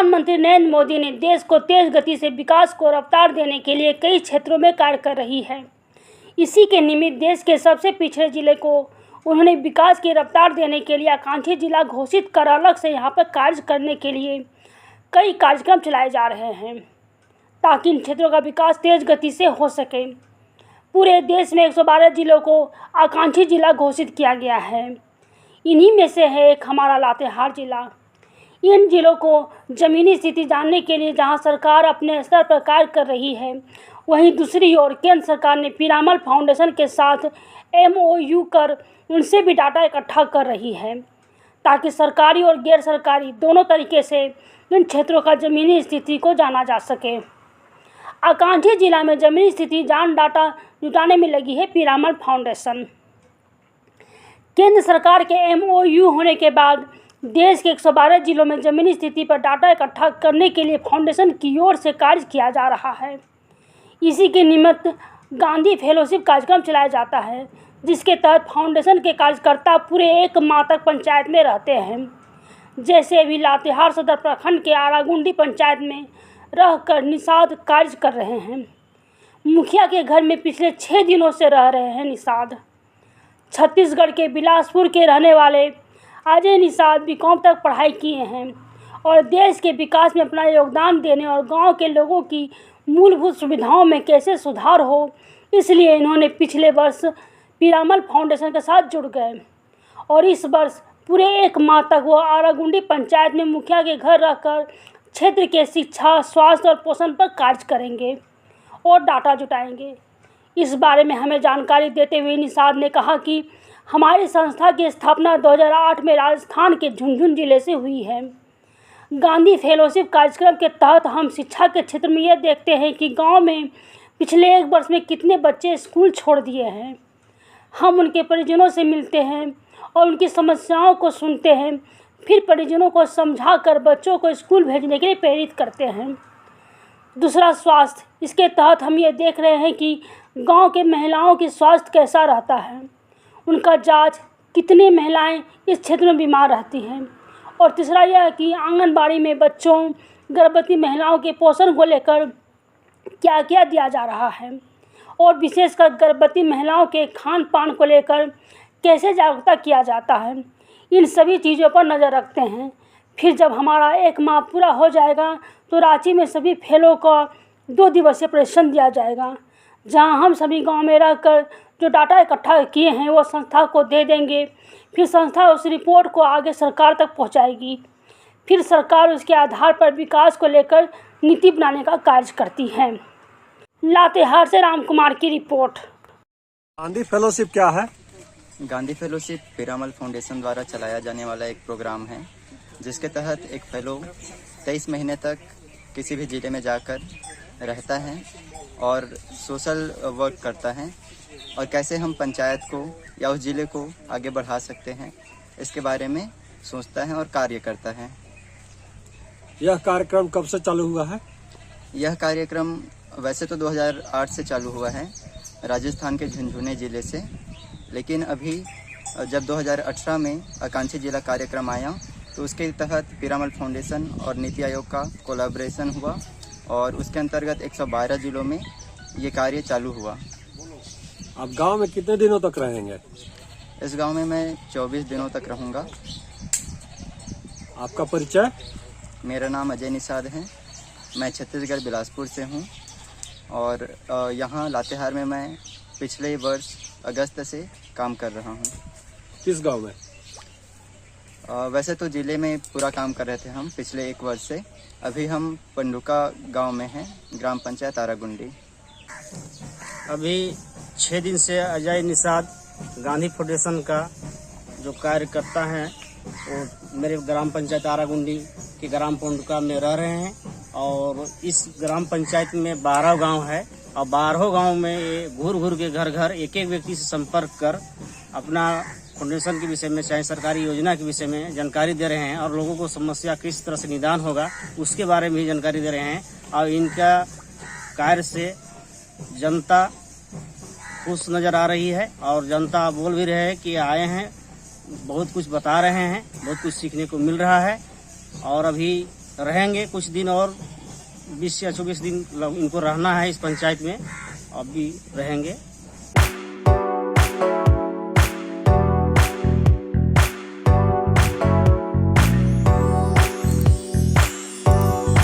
प्रधानमंत्री नरेंद्र मोदी ने देश को तेज गति से विकास को रफ्तार देने के लिए कई क्षेत्रों में कार्य कर रही है। इसी के निमित्त देश के सबसे पिछड़े जिले को उन्होंने विकास की रफ्तार देने के लिए आकांक्षी जिला घोषित कर अलग से यहाँ पर कार्य करने के लिए कई कार्यक्रम चलाए जा रहे हैं ताकि इन क्षेत्रों का विकास तेज गति से हो सके। पूरे देश में 112 जिलों को आकांक्षी जिला घोषित किया गया है। इन्हीं में से है एक हमारा लातेहार जिला। इन जिलों को ज़मीनी स्थिति जानने के लिए जहां सरकार अपने स्तर पर कार्य कर रही है, वहीं दूसरी ओर केंद्र सरकार ने पीरामल फाउंडेशन के साथ MOU कर उनसे भी डाटा इकट्ठा कर रही है ताकि सरकारी और गैर सरकारी दोनों तरीके से इन क्षेत्रों का ज़मीनी स्थिति को जाना जा सके। आकांक्षी जिला में ज़मीनी स्थिति जान डाटा जुटाने में लगी है पीरामल फाउंडेशन। केंद्र सरकार के MOU होने के बाद देश के 112 जिलों में ज़मीनी स्थिति पर डाटा इकट्ठा करने के लिए फाउंडेशन की ओर से कार्य किया जा रहा है। इसी के निमित्त गांधी फेलोशिप कार्यक्रम चलाया जाता है, जिसके तहत फाउंडेशन के कार्यकर्ता पूरे 1 माह तक पंचायत में रहते हैं। जैसे अभी लातेहार सदर प्रखंड के आरागुंडी पंचायत में रहकर निषाद कार्य कर रहे हैं। मुखिया के घर में पिछले 6 दिनों से रह रहे हैं निषाद। छत्तीसगढ़ के बिलासपुर के रहने वाले अजय निषाद BCom तक पढ़ाई किए हैं और देश के विकास में अपना योगदान देने और गांव के लोगों की मूलभूत सुविधाओं में कैसे सुधार हो, इसलिए इन्होंने पिछले वर्ष पीरामल फाउंडेशन के साथ जुड़ गए और इस वर्ष पूरे 1 माह तक वो आरागुंडी पंचायत में मुखिया के घर रहकर क्षेत्र के शिक्षा, स्वास्थ्य और पोषण पर कार्य करेंगे और डाटा जुटाएंगे। इस बारे में हमें जानकारी देते हुए निषाद ने कहा कि हमारी संस्था की स्थापना 2008 में राजस्थान के झुंझुनू जिले से हुई है। गांधी फेलोशिप कार्यक्रम के तहत हम शिक्षा के क्षेत्र में यह देखते हैं कि गांव में पिछले 1 वर्ष में कितने बच्चे स्कूल छोड़ दिए हैं। हम उनके परिजनों से मिलते हैं और उनकी समस्याओं को सुनते हैं, फिर परिजनों को समझाकर बच्चों को स्कूल भेजने के लिए प्रेरित करते हैं। दूसरा, स्वास्थ्य। इसके तहत हम ये देख रहे हैं कि गांव के महिलाओं की स्वास्थ्य कैसा रहता है, उनका जांच, कितनी महिलाएं इस क्षेत्र में बीमार रहती हैं। और तीसरा यह है कि आंगनबाड़ी में बच्चों, गर्भवती महिलाओं के पोषण को लेकर क्या क्या दिया जा रहा है और विशेषकर गर्भवती महिलाओं के खान पान को लेकर कैसे जागरूकता किया जाता है। इन सभी चीज़ों पर नज़र रखते हैं। फिर जब हमारा 1 माह पूरा हो जाएगा तो रांची में सभी फेलो को 2 दिवसीय प्रशिक्षण दिया जाएगा, जहां हम सभी गांव में रहकर जो डाटा इकट्ठा किए हैं वो संस्था को दे देंगे। फिर संस्था उस रिपोर्ट को आगे सरकार तक पहुंचाएगी। फिर सरकार उसके आधार पर विकास को लेकर नीति बनाने का कार्य करती है। लातेहार से राम कुमार की रिपोर्ट। गांधी फेलोशिप क्या है? गांधी फेलोशिप पीरामल फाउंडेशन द्वारा चलाया जाने वाला एक प्रोग्राम है, जिसके तहत एक फेलो 23 महीने तक किसी भी जिले में जाकर रहता है और सोशल वर्क करता है और कैसे हम पंचायत को या उस जिले को आगे बढ़ा सकते हैं, इसके बारे में सोचता है और कार्य करता है। यह कार्यक्रम कब से चालू हुआ है? यह कार्यक्रम वैसे तो 2008 से चालू हुआ है, राजस्थान के झुंझुनू जिले से, लेकिन अभी जब 2018 में आकांक्षी जिला कार्यक्रम आया तो उसके तहत पीरामल फाउंडेशन और नीति आयोग का कोलैबोरेशन हुआ और उसके अंतर्गत 112 जिलों में ये कार्य चालू हुआ। आप गांव में कितने दिनों तक रहेंगे? इस गांव में मैं 24 दिनों तक रहूंगा। आपका परिचय? मेरा नाम अजय निषाद है। मैं छत्तीसगढ़ बिलासपुर से हूं और यहाँ लातेहार में मैं पिछले वर्ष अगस्त से काम कर रहा हूं। किस गांव में? वैसे तो जिले में पूरा काम कर रहे थे हम पिछले 1 वर्ष से। अभी हम पंडुका गांव में हैं, ग्राम पंचायत आरागुंडी। अभी 6 दिन से अजय निषाद गांधी फाउंडेशन का जो कार्य करता है वो मेरे ग्राम पंचायत आरागुंडी के ग्राम पंडुका में रह रहे हैं और इस ग्राम पंचायत में 12 गांव है और 12 गांव में ये घूर घूर के घर घर एक एक व्यक्ति से संपर्क कर अपना फाउंडेशन के विषय में, चाहे सरकारी योजना के विषय में जानकारी दे रहे हैं और लोगों को समस्या किस तरह से निदान होगा उसके बारे में भी जानकारी दे रहे हैं। और इनका कार्य से जनता खुश नज़र आ रही है और जनता बोल भी रहे हैं कि आए हैं, बहुत कुछ बता रहे हैं, बहुत कुछ सीखने को मिल रहा है। और अभी रहेंगे कुछ दिन और 20 या 24 दिन इनको रहना है इस पंचायत में, अब भी रहेंगे।